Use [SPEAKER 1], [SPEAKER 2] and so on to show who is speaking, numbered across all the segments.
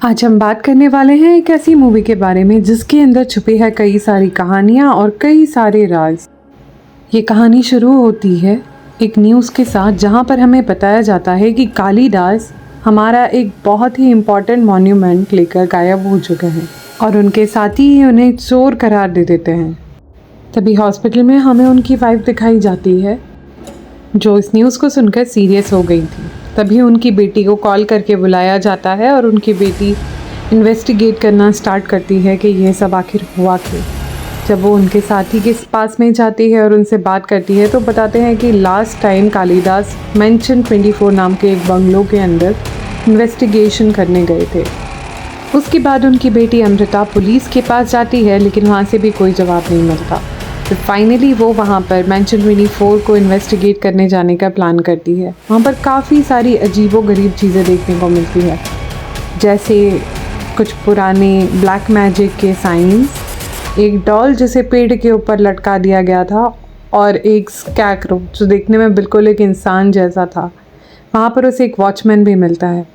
[SPEAKER 1] आज हम बात करने वाले हैं एक ऐसी मूवी के बारे में जिसके अंदर छुपी है कई सारी कहानियाँ और कई सारे राज। ये कहानी शुरू होती है एक न्यूज़ के साथ जहाँ पर हमें बताया जाता है कि कालिदास हमारा एक बहुत ही इम्पॉर्टेंट मॉन्यूमेंट लेकर गायब हो चुके हैं और उनके साथी ही उन्हें चोर करार दे देते हैं। तभी हॉस्पिटल में हमें उनकी वाइफ दिखाई जाती है जो इस न्यूज़ को सुनकर सीरियस हो गई थी। तभी उनकी बेटी को कॉल करके बुलाया जाता है और उनकी बेटी इन्वेस्टिगेट करना स्टार्ट करती है कि ये सब आखिर हुआ क्यों। जब वो उनके साथी के पास में जाती है और उनसे बात करती है तो बताते हैं कि लास्ट टाइम कालिदास मेंशन 24 नाम के एक बंगलो के अंदर इन्वेस्टिगेशन करने गए थे। उसके बाद उनकी बेटी अमृता पुलिस के पास जाती है लेकिन वहाँ से भी कोई जवाब नहीं मिलता। तो फाइनली वो वहाँ पर मेंशन 24 को इन्वेस्टिगेट करने जाने का प्लान करती है। वहाँ पर काफ़ी सारी अजीबोगरीब चीज़ें देखने को मिलती है, जैसे कुछ पुराने ब्लैक मैजिक के साइंस, एक डॉल जिसे पेड़ के ऊपर लटका दिया गया था और एक स्कैकरो जो देखने में बिल्कुल एक इंसान जैसा था। वहाँ पर उसे एक वॉचमैन भी मिलता है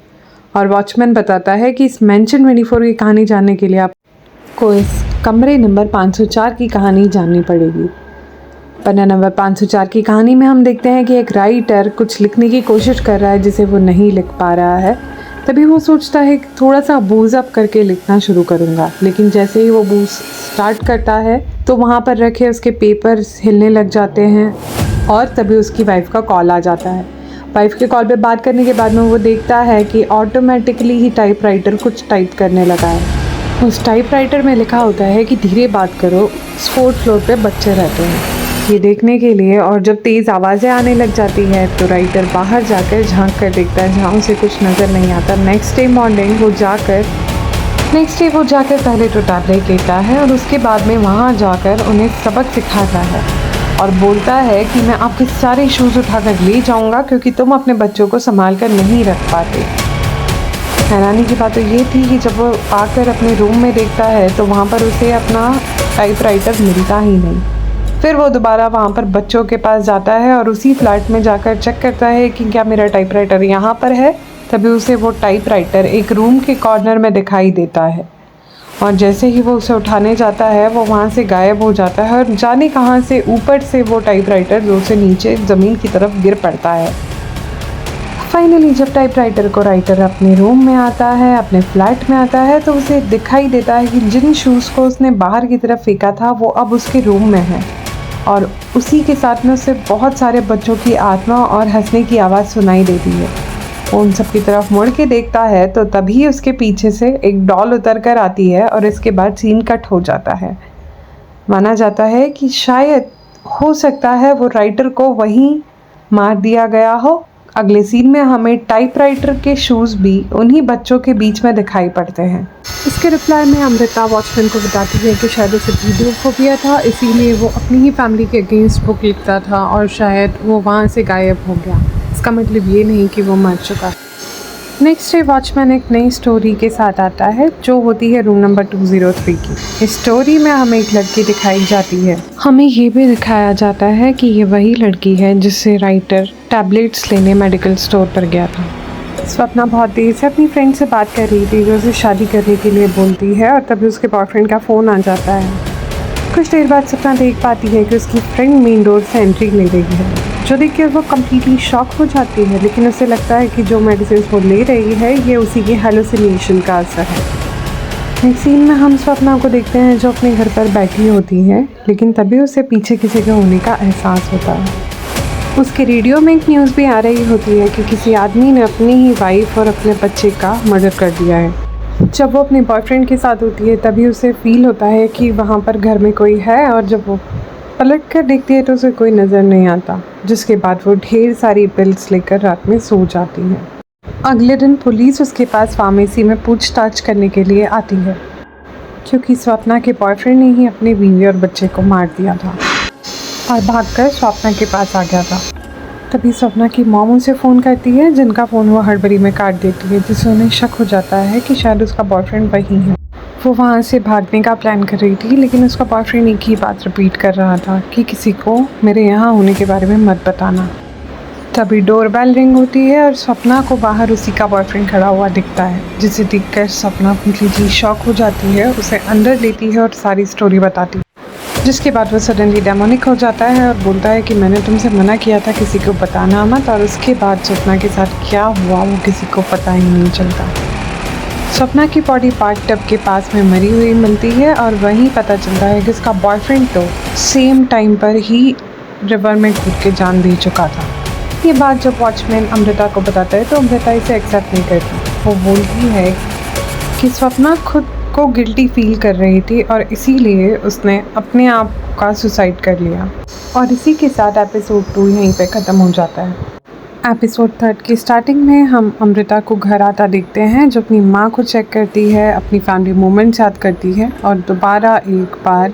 [SPEAKER 1] और वॉचमैन बताता है कि इस मेंशन 24 की कहानी जानने के लिए आपको इस कमरे नंबर 504 की कहानी जाननी पड़ेगी। पन्ना नंबर 504 की कहानी में हम देखते हैं कि एक राइटर कुछ लिखने की कोशिश कर रहा है जिसे वो नहीं लिख पा रहा है। तभी वो सोचता है कि थोड़ा सा बूज़ अप करके लिखना शुरू करूँगा, लेकिन जैसे ही वो बूज़ स्टार्ट करता है तो वहाँ पर रखे उसके पेपर्स हिलने लग जाते हैं और तभी उसकी वाइफ का कॉल आ जाता है। वाइफ के कॉल पे बात करने के बाद में वो देखता है कि ऑटोमेटिकली ही टाइपराइटर कुछ टाइप करने लगा है। उस टाइपराइटर में लिखा होता है कि धीरे बात करो, 4th फ्लोर पे बच्चे रहते हैं। ये देखने के लिए और जब तेज़ आवाज़ें आने लग जाती है तो राइटर बाहर जाकर झांक कर देखता है जहाँ उसे कुछ नज़र नहीं आता। नेक्स्ट डे वो जाकर पहले तो टैबलेट लेता है और उसके बाद में वहाँ जाकर उन्हें सबक सिखाता है और बोलता है कि मैं आपके सारे शूज़ उठाकर ले जाऊँगा क्योंकि तुम अपने बच्चों को संभाल कर नहीं रख पाते। हैरानी की बात तो ये थी कि जब वो आकर अपने रूम में देखता है तो वहाँ पर उसे अपना टाइपराइटर मिलता ही नहीं। फिर वो दोबारा वहाँ पर बच्चों के पास जाता है और उसी फ्लैट में जाकर चेक करता है कि क्या मेरा टाइपराइटर यहाँ पर है। तभी उसे वो टाइपराइटर एक रूम के कॉर्नर में दिखाई देता है और जैसे ही वो उसे उठाने जाता है वो वहाँ से गायब हो जाता है और जाने कहाँ से ऊपर से वो टाइपराइटर जोर से नीचे ज़मीन की तरफ गिर पड़ता है। फाइनली जब टाइपराइटर को राइटर अपने रूम में आता है, अपने फ्लैट में आता है, तो उसे दिखाई देता है कि जिन शूज़ को उसने बाहर की तरफ फेंका था वो अब उसके रूम में है और उसी के साथ में उसे बहुत सारे बच्चों की आत्मा और हंसने की आवाज़ सुनाई देती है। वो उन सब की तरफ मुड़ के देखता है तो तभी उसके पीछे से एक डॉल उतर कर आती है और इसके बाद सीन कट हो जाता है। माना जाता है कि शायद हो सकता है वो राइटर को वहीं मार दिया गया हो। अगले सीन में हमें टाइपराइटर के शूज़ भी उन्हीं बच्चों के बीच में दिखाई पड़ते हैं। इसके रिप्लाई में अमृता वॉचमैन को बताती है कि शायद उसे वीडियोफोबिया था, इसीलिए वो अपनी ही फैमिली के अगेंस्ट बुक लिखता था और शायद वो वहाँ से गायब हो गया। इसका मतलब ये नहीं कि वो मर चुका। नेक्स्ट डे वॉचमैन एक नई स्टोरी के साथ आता है जो होती है रूम नंबर 203 की। इस स्टोरी में हमें एक लड़की दिखाई जाती है। हमें ये भी दिखाया जाता है कि ये वही लड़की है जिससे राइटर टैबलेट्स लेने मेडिकल स्टोर पर गया था। स्वप्ना बहुत देर से अपनी फ्रेंड से बात कर रही थी जो उसे शादी करने के लिए बोलती है और तभी उसके बॉयफ्रेंड का फ़ोन आ जाता है। कुछ देर बाद सपना देख पाती है कि उसकी फ्रेंड मेन डोर से एंट्री ले रही है, जो देख कर वो कम्प्लीटली शॉक हो जाती है, लेकिन उसे लगता है कि जो मेडिसिन वो ले रही है ये उसी के हेलुसिनेशन का असर है। नेक्स्ट सीन में हम स्वप्ना को देखते हैं जो अपने घर पर बैठी होती है, लेकिन तभी उसे पीछे किसी के होने का एहसास होता है। उसके रेडियो में एक न्यूज़ भी आ रही होती है कि किसी आदमी ने अपनी ही वाइफ और अपने बच्चे का मर्डर कर दिया है। जब वो अपने बॉयफ्रेंड के साथ होती है तभी उसे फील होता है कि वहाँ पर घर में कोई है और जब वो पलट कर देखती है तो उसे कोई नज़र नहीं आता, जिसके बाद वो ढेर सारी पिल्स लेकर रात में सो जाती है। अगले दिन पुलिस उसके पास फार्मेसी में पूछताछ करने के लिए आती है क्योंकि स्वप्ना के बॉयफ्रेंड ने ही अपनी बीवी और बच्चे को मार दिया था और भागकर स्वप्ना के पास आ गया था। तभी स्वप्ना की मॉम उसे फ़ोन करती है जिनका फ़ोन वो हड़बड़ी में काट देती है, जिससे उन्हें शक हो जाता है कि शायद उसका बॉयफ्रेंड वही है। वो वहाँ से भागने का प्लान कर रही थी लेकिन उसका बॉयफ्रेंड एक ही बात रिपीट कर रहा था कि किसी को मेरे यहाँ होने के बारे में मत बताना। तभी डोरबेल रिंग होती है और सपना को बाहर उसी का बॉयफ्रेंड खड़ा हुआ दिखता है, जिसे देखकर सपना कम्प्लीटली शॉक हो जाती है, उसे अंदर लेती है और सारी स्टोरी बताती है। जिसके बाद वो सडनली डेमोनिक हो जाता है और बोलता है कि मैंने तुमसे मना किया था किसी को बताना मत, और उसके बाद सपना के साथ क्या हुआ वो किसी को पता ही नहीं चलता। सपना की बॉडी बाथ टब के पास में मरी हुई मिलती है और वहीं पता चलता है कि उसका बॉयफ्रेंड तो सेम टाइम पर ही रिवर में कूद के जान दे चुका था। ये बात जब वॉचमैन अमृता को बताता है तो अमृता इसे एक्सेप्ट नहीं करती। वो बोलती है कि सपना खुद को गिल्टी फील कर रही थी और इसीलिए उसने अपने आप का सुसाइड कर लिया। और इसी के साथ एपिसोड 2 यहीं पे ख़त्म हो जाता है। एपिसोड 3 की स्टार्टिंग में हम अमृता को घर आता देखते हैं, जो अपनी माँ को चेक करती है, अपनी फैमिली मोमेंट्स याद करती है और दोबारा एक बार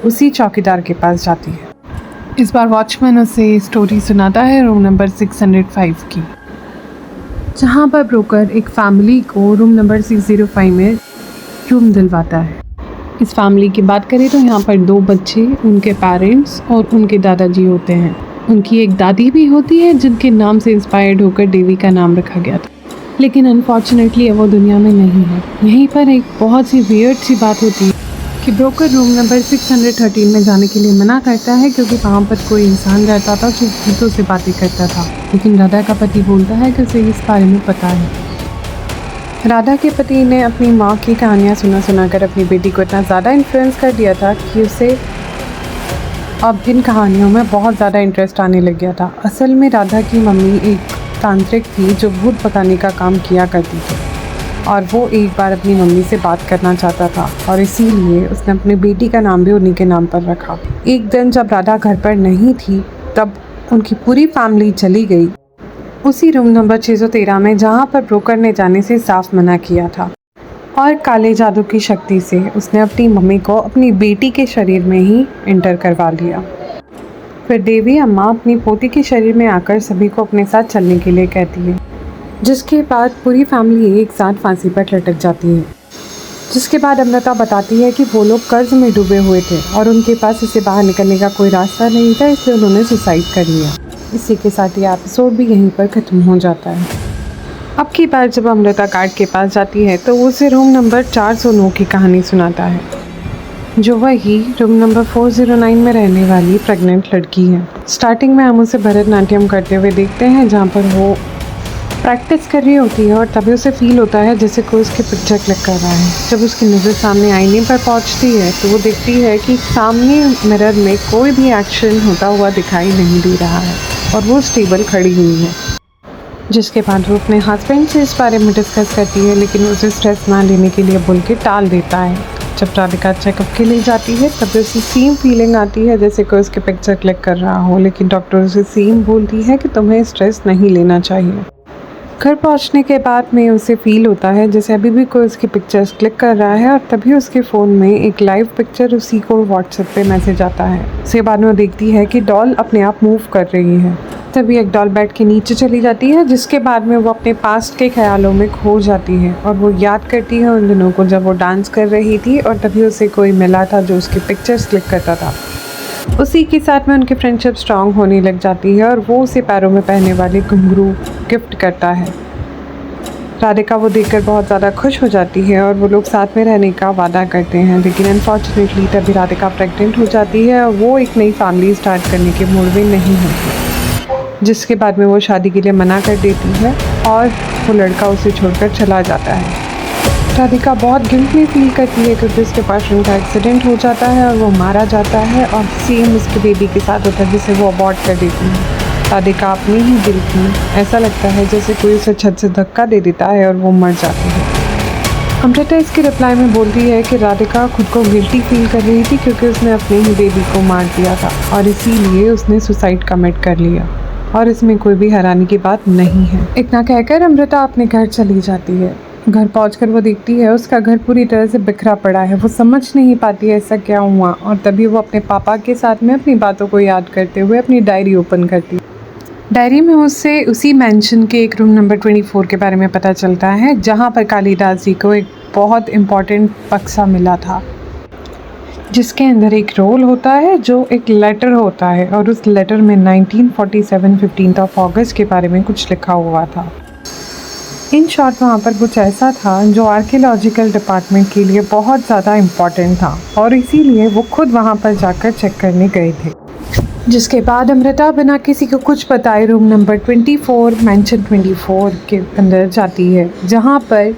[SPEAKER 1] उसी चौकीदार के पास जाती है। इस बार वॉचमैन उसे स्टोरी सुनाता है रूम नंबर 605 की, जहाँ पर ब्रोकर एक फैमिली को रूम नंबर 605 में रूम दिलवाता है। इस फैमिली की बात करें तो यहाँ पर 2 बच्चे, उनके पेरेंट्स और उनके दादाजी होते हैं। उनकी एक दादी भी होती है जिनके नाम से इंस्पायर्ड होकर देवी का नाम रखा गया था, लेकिन अनफॉर्चुनेटली वो दुनिया में नहीं है। यहीं पर एक बहुत सी वियर्ड सी बात होती है कि ब्रोकर रूम नंबर 613 में जाने के लिए मना करता है, क्योंकि वहाँ पर कोई इंसान रहता था जो भूतों से बातें करता था। लेकिन राधा का पति बोलता है कि उसे इस बारे में पता है। राधा के पति ने अपनी माँ की कहानियाँ सुना कर अपनी बेटी को इतना ज़्यादा इन्फ्लुएंस कर दिया था कि उसे अब इन कहानियों में बहुत ज़्यादा इंटरेस्ट आने लग गया था। असल में राधा की मम्मी एक तांत्रिक थी जो भूत पकाने का काम किया करती थी, और वो एक बार अपनी मम्मी से बात करना चाहता था और इसीलिए उसने अपनी बेटी का नाम भी उन्हीं के नाम पर रखा। एक दिन जब राधा घर पर नहीं थी तब उनकी पूरी फैमिली चली गई उसी रूम नंबर 613 में, जहाँ पर ब्रोकर ने जाने से साफ मना किया था। और काले जादू की शक्ति से उसने अपनी मम्मी को अपनी बेटी के शरीर में ही एंटर करवा लिया। फिर देवी अम्मा अपनी पोती के शरीर में आकर सभी को अपने साथ चलने के लिए कहती है, जिसके बाद पूरी फैमिली एक साथ फांसी पर लटक जाती है। जिसके बाद अमृता बताती है कि वो लोग कर्ज में डूबे हुए थे और उनके पास इससे बाहर निकलने का कोई रास्ता नहीं था, इसलिए उन्होंने सुसाइड कर लिया। इसी के साथ ये एपिसोड भी यहीं पर ख़त्म हो जाता है। अब की बार जब अमृता गार्ड के पास जाती है तो वो उसे रूम नंबर 409 की कहानी सुनाता है, जो वही रूम नंबर 409 में रहने वाली प्रेग्नेंट लड़की है। स्टार्टिंग में हम उसे भरतनाट्यम करते हुए देखते हैं, जहाँ पर वो प्रैक्टिस कर रही होती है और तभी उसे फील होता है जैसे कोई उसकी पिक्चर क्लिक कर रहा है। जब उसकी नज़र सामने आईने पर पहुँचती है तो वो देखती है कि सामने मिरर में कोई भी एक्शन होता हुआ दिखाई नहीं दे रहा है और वो स्टेबल खड़ी हुई है। जिसके बाद वो अपने हस्बैंड से इस बारे में डिस्कस करती है, लेकिन उसे स्ट्रेस ना लेने के लिए बोल के टाल देता है। जब राधिका चेकअप के लिए जाती है तब उसे सेम फीलिंग आती है जैसे कोई उसके पिक्चर क्लिक कर रहा हो, लेकिन डॉक्टर उसे सेम बोलती है कि तुम्हें स्ट्रेस नहीं लेना चाहिए। घर पहुंचने के बाद में उसे फील होता है जैसे अभी भी कोई उसकी पिक्चर्स क्लिक कर रहा है, और तभी उसके फ़ोन में एक लाइव पिक्चर उसी को व्हाट्सएप पे मैसेज आता है। उसके बाद में वो देखती है कि डॉल अपने आप मूव कर रही है। तभी एक डॉल बेड के नीचे चली जाती है, जिसके बाद में वो अपने पास्ट के ख्यालों में खो जाती है और वो याद करती है उन दिनों को जब वो डांस कर रही थी और तभी उसे कोई मिला था जो उसकी पिक्चर्स क्लिक करता था। उसी के साथ में उनकी फ्रेंडशिप स्ट्रांग होने लग जाती है और वो उसे पैरों में पहनने वाले घुंघरू गिफ्ट करता है। राधिका वो देखकर बहुत ज़्यादा खुश हो जाती है और वो लोग साथ में रहने का वादा करते हैं, लेकिन अनफॉर्चुनेटली तभी राधिका प्रेग्नेंट हो जाती है और वो एक नई फैमिली स्टार्ट करने के मूड में नहीं होती। जिसके बाद में वो शादी के लिए मना कर देती है और वो लड़का उसे छोड़कर चला जाता है। राधिका बहुत गिल्ट में फील करती है क्योंकि उसके बॉयफ्रेंड का एक्सीडेंट हो जाता है और वो मारा जाता है, और सेम उसके बेबी के साथ होता है जिसे वो अबॉर्ट कर देती है। राधिका अपनी ही गिल्ट में ऐसा लगता है जैसे कोई उसे छत से धक्का दे देता है और वो मर जाती है। अमृता इसके रिप्लाई में बोलती है कि राधिका खुद को गिल्टी फील कर रही थी क्योंकि उसने अपने ही बेबी को मार दिया था और इसीलिए उसने सुसाइड कमिट कर लिया, और इसमें कोई भी हैरानी की बात नहीं है। इतना कहकर अमृता अपने घर चली जाती है। घर पहुंचकर वो देखती है उसका घर पूरी तरह से बिखरा पड़ा है। वो समझ नहीं पाती है ऐसा क्या हुआ, और तभी वो अपने पापा के साथ में अपनी बातों को याद करते हुए अपनी डायरी ओपन करती है। डायरी में उससे उसी मेंशन के एक रूम नंबर 24 के बारे में पता चलता है, जहां पर कालिदास जी को एक बहुत इम्पॉर्टेंट बक्सा मिला था। जिसके अंदर एक रोल होता है जो एक लेटर होता है और उस लेटर में 1947 15 ऑफ अगस्त के बारे में कुछ लिखा हुआ था। इन शॉर्ट वहाँ पर कुछ ऐसा था जो आर्कियोलॉजिकल डिपार्टमेंट के लिए बहुत ज़्यादा इम्पॉर्टेंट था और इसीलिए वो खुद वहाँ पर जाकर चेक करने गए थे। जिसके बाद अमृता बिना किसी को कुछ बताए रूम नंबर 24 मेंशन 24 के अंदर जाती है, जहाँ पर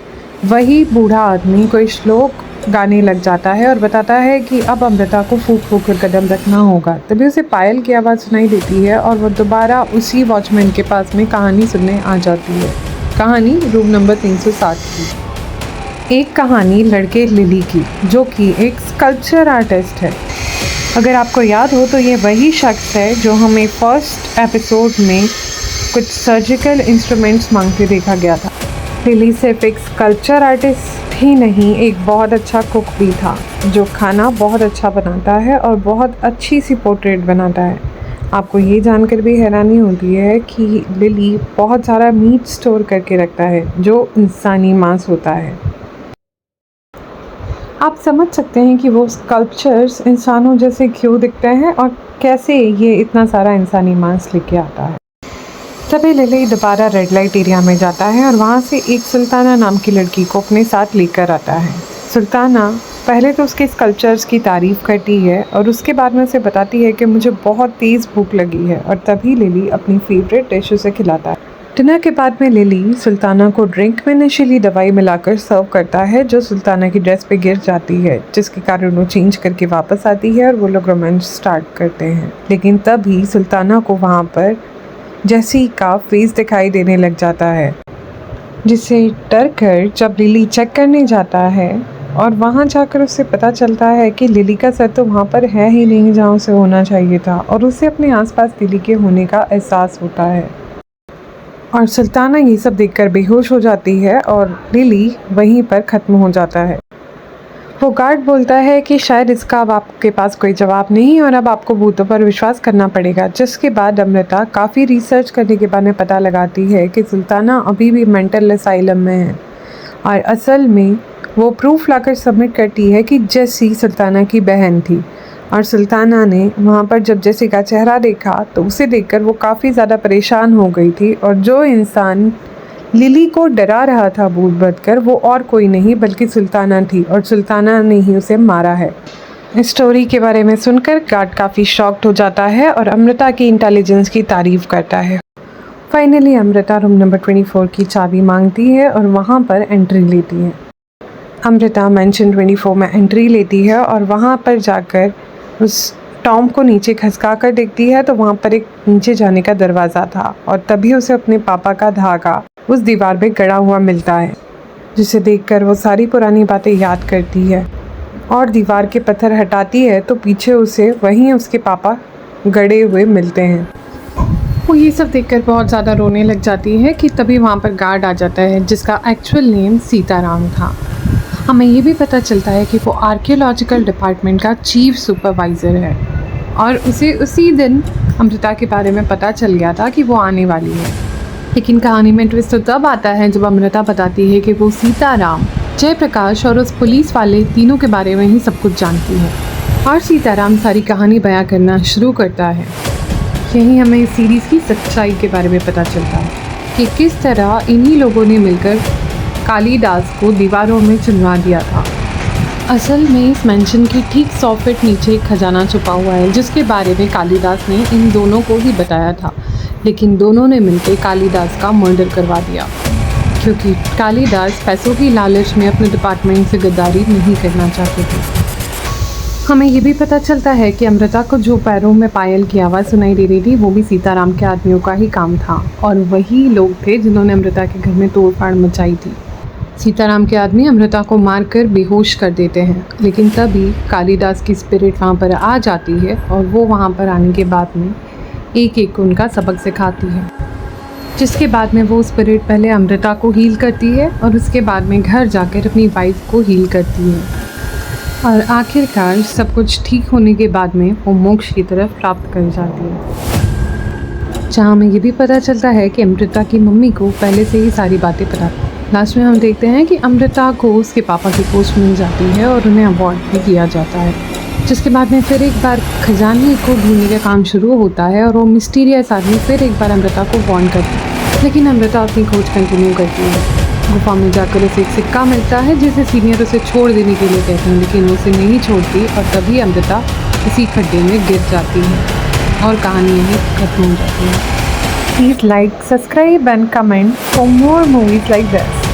[SPEAKER 1] वही बूढ़ा आदमी कोई श्लोक गाने लग जाता है और बताता है कि अब अमृता को फूंक फूंक कर कदम रखना होगा। तभी उसे पायल की आवाज़ सुनाई देती है और वो दोबारा उसी वॉचमैन के पास में कहानी सुनने आ जाती है। कहानी रूम नंबर 360 की। एक कहानी लड़के लिली की, जो कि एक स्कल्पचर आर्टिस्ट है। अगर आपको याद हो तो ये वही शख्स है जो हमें फर्स्ट एपिसोड में कुछ सर्जिकल इंस्ट्रूमेंट्स मांगते देखा गया था। लिली सिर्फ एक स्कल्पचर आर्टिस्ट ही नहीं, एक बहुत अच्छा कुक भी था, जो खाना बहुत अच्छा बनाता है और बहुत अच्छी सी पोर्ट्रेट बनाता है। आपको ये जानकर भी हैरानी होती है कि लिली बहुत सारा मीट स्टोर करके रखता है, जो इंसानी मांस होता है। आप समझ सकते हैं कि वो स्कल्पचर्स इंसानों जैसे क्यों दिखते हैं और कैसे ये इतना सारा इंसानी मांस लेके आता है। तभी लिली दोबारा रेड लाइट एरिया में जाता है और वहाँ से एक सुल्ताना नाम की लड़की को अपने साथ लेकर आता है। सुल्ताना पहले तो उसके स्कल्पचर्स की तारीफ़ करती है और उसके बाद में उसे बताती है कि मुझे बहुत तेज़ भूख लगी है, और तभी लिली अपनी फेवरेट डिश उसे खिलाता है। डिनर के बाद में लिली सुल्ताना को ड्रिंक में नशीली दवाई मिलाकर सर्व करता है, जो सुल्ताना की ड्रेस पे गिर जाती है, जिसके कारण वो चेंज करके वापस आती है और वो लोग रोमांस स्टार्ट करते हैं। लेकिन तभी सुल्ताना को वहाँ पर जेसी का फेस दिखाई देने लग जाता है, जिससे डर कर जब लिली चेक करने जाता है और वहाँ जाकर उससे पता चलता है कि लिली का सर तो वहाँ पर है ही नहीं जहाँ उसे होना चाहिए था, और उसे अपने आसपास लिली के होने का एहसास होता है। और सुल्ताना ये सब देखकर बेहोश हो जाती है और लिली वहीं पर ख़त्म हो जाता है। वो गार्ड बोलता है कि शायद इसका अब आपके पास कोई जवाब नहीं और अब आपको भूतों पर विश्वास करना पड़ेगा। जिसके बाद अमृता काफ़ी रिसर्च करने के बाद में पता लगाती है कि सुल्ताना अभी भी मेंटल असाइलम में है, और असल में वो प्रूफ लाकर सबमिट करती है कि जेसी सुल्ताना की बहन थी। और सुल्ताना ने वहाँ पर जब जेसी का चेहरा देखा तो उसे देखकर वो काफ़ी ज़्यादा परेशान हो गई थी, और जो इंसान लिली को डरा रहा था भूत बनकर, वो और कोई नहीं बल्कि सुल्ताना थी, और सुल्ताना ने ही उसे मारा है। इस स्टोरी के बारे में सुनकर गार्ड काफ़ी शॉक्ड हो जाता है और अमृता की इंटेलिजेंस की तारीफ़ करता है। फाइनली अमृता रूम नंबर 24 की चाबी मांगती है और वहाँ पर एंट्री लेती है। अमृता मेंशन 24 में एंट्री लेती है और वहाँ पर जाकर उस टॉम को नीचे खसका कर देखती है तो वहाँ पर एक नीचे जाने का दरवाज़ा था, और तभी उसे अपने पापा का धागा उस दीवार पे गड़ा हुआ मिलता है, जिसे देखकर वो सारी पुरानी बातें याद करती है और दीवार के पत्थर हटाती है तो पीछे उसे वहीं उसके पापा गड़े हुए मिलते हैं। वो ये सब देखकर बहुत ज़्यादा रोने लग जाती है कि तभी वहाँ पर गार्ड आ जाता है, जिसका एक्चुअल नेम सीताराम था। हमें ये भी पता चलता है कि वो आर्कियोलॉजिकल डिपार्टमेंट का चीफ सुपरवाइज़र है, और उसे उसी दिन अमृता के बारे में पता चल गया था कि वो आने वाली है। लेकिन कहानी में ट्विस्ट तो तब आता है जब अमृता बताती है कि वो सीताराम, जयप्रकाश और उस पुलिस वाले तीनों के बारे में ही सब कुछ जानती है, और सीताराम सारी कहानी बयां करना शुरू करता है। यही हमें इस सीरीज़ की सच्चाई के बारे में पता चलता है कि किस तरह इन्हीं लोगों ने मिलकर कालिदास को दीवारों में चुनवा दिया था। असल में इस मेंशन के ठीक 100 फीट नीचे एक खजाना छुपा हुआ है, जिसके बारे में कालिदास ने इन दोनों को ही बताया था, लेकिन दोनों ने मिलकर कालिदास का मर्डर करवा दिया, क्योंकि कालिदास पैसों की लालच में अपने डिपार्टमेंट से गद्दारी नहीं करना चाहते थे। हमें ये भी पता चलता है कि अमृता को जो पैरों में पायल की आवाज़ सुनाई दे रही थी वो भी सीताराम के आदमियों का ही काम था, और वही लोग थे जिन्होंने अमृता के घर में तोड़फाड़ मचाई थी। सीताराम के आदमी अमृता को मारकर बेहोश कर देते हैं, लेकिन तभी कालिदास की स्पिरिट वहाँ पर आ जाती है और वो वहाँ पर आने के बाद में एक एक उनका सबक सिखाती है, जिसके बाद में वो स्पिरिट पहले अमृता को हील करती है और उसके बाद में घर जाकर अपनी वाइफ को हील करती है, और आखिरकार सब कुछ ठीक होने के बाद में वो मोक्ष की तरफ प्राप्त कर जाती है, जहाँ हमें ये भी पता चलता है कि अमृता की मम्मी को पहले से ही सारी बातें पता थी। लास्ट में हम देखते हैं कि अमृता को उसके पापा की पोस्ट मिल जाती है और उन्हें अवार्ड भी दिया जाता है। जिसके बाद में फिर एक बार खजाने को ढूंढने का काम शुरू होता है और वो मिस्टीरियस आदमी फिर एक बार अमृता को वार्न करता है, लेकिन अमृता अपनी खोज कंटिन्यू करती है। गुफा में जाकर उसे एक सिक्का मिलता है जिसे सीनियर उसे छोड़ देने के लिए कहते हैं, लेकिन वो उसे नहीं छोड़ती और तभी अमृता इसी खड्डे में गिर जाती है और कहानी यहीं खत्म हो जाती है। Please like, subscribe and comment for more movies like this.